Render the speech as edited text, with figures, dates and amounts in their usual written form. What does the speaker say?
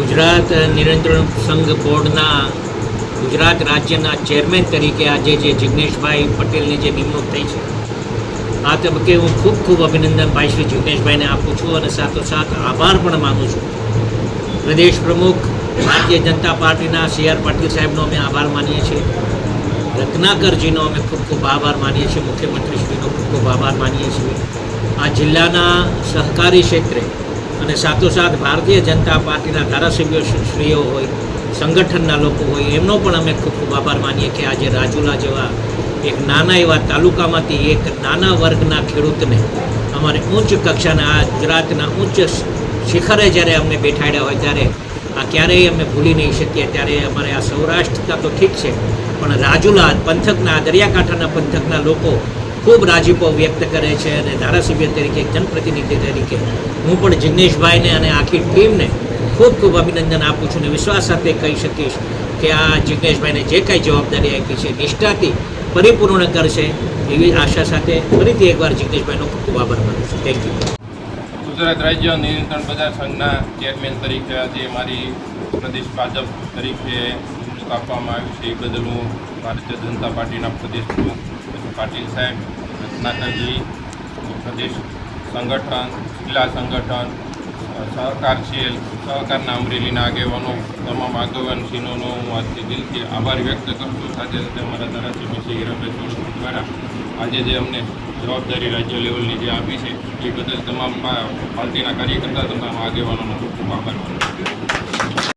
ગુજરાત નિયંત્રણ સંઘ બોર્ડના ગુજરાત રાજ્યના ચેરમેન તરીકે આજે જે જિગ્નેશભાઈ પટેલની જે નિમણૂક થઈ છે, આ તબક્કે હું ખૂબ ખૂબ અભિનંદન ભાઈ શ્રી જિગ્નેશભાઈને આપું છું અને સાથોસાથ આભાર પણ માનું છું. પ્રદેશ પ્રમુખ ભારતીય જનતા પાર્ટીના CR પાટીલ સાહેબનો અમે આભાર માનીએ છીએ. રત્નાકરજીનો અમે ખૂબ ખૂબ આભાર માનીએ છીએ. મુખ્યમંત્રીશ્રીનો ખૂબ ખૂબ આભાર માનીએ છીએ. આ જિલ્લાના સહકારી ક્ષેત્રે અને સાથોસાથ ભારતીય જનતા પાર્ટીના ધારાસભ્યશ્રીઓ હોય, સંગઠનના લોકો હોય, એમનો પણ અમે ખૂબ ખૂબ આભાર માનીએ કે આજે રાજુલા જેવા એક નાના એવા તાલુકામાંથી એક નાના વર્ગના ખેડૂતને અમારે ઉચ્ચ કક્ષાના આ ગુજરાતના ઉચ્ચ શિખરે જ્યારે અમને બેઠાડ્યા હોય ત્યારે આ ક્યારેય અમે ભૂલી નહીં શકીએ. ત્યારે અમારે આ સૌરાષ્ટ્રના તો ઠીક છે, પણ રાજુલા પંથકના, દરિયાકાંઠાના પંથકના લોકો ખૂબ રાજીપો વ્યક્ત કરે છે અને ધારાસભ્ય તરીકે, એક જનપ્રતિનિધિ તરીકે હું પણ જિગ્નેશભાઈને અને આખી ટીમને ખૂબ ખૂબ અભિનંદન આપું છું અને વિશ્વાસ સાથે કહી શકીશ કે આ જિગ્નેશભાઈને જે કાંઈ જવાબદારી આપી છે નિષ્ઠાથી પરિપૂર્ણ કરશે એવી આશા સાથે ફરીથી એકવાર જિગ્નેશભાઈનો ખૂબ ખૂબ આભાર માનું છું. Thank you. ગુજરાત રાજ્ય નિયંત્રણ બજાર સંઘના ચેરમેન તરીકે આજે મારી પ્રદેશ ભાજપ તરીકે નિમણૂક આપવામાં આવી છે, એ બદલ હું ભારતીય જનતા પાર્ટીના પ્રદેશ પ્રમુખ પાટીલ સાહેબ, રત્નાકરજી, પ્રદેશ સંગઠન, જિલ્લા સંગઠન, સહકાર સેલ, સહકારના અમરેલીના આગેવાનો, તમામ આગેવાનશ્રીનો હું આજથી દિલથી આભાર વ્યક્ત કરું છું. સાથે સાથે અમારા ધારાસભ્ય શ્રી હીરાભાઈ સોલંકી દ્વારા આજે જે અમને જવાબદારી રાજ્ય લેવલની જે આપી છે એ બદલ તમામ પાર્ટીના કાર્યકર્તા, તમામ આગેવાનોનો ખૂબ ખૂબ આભાર માનું છું.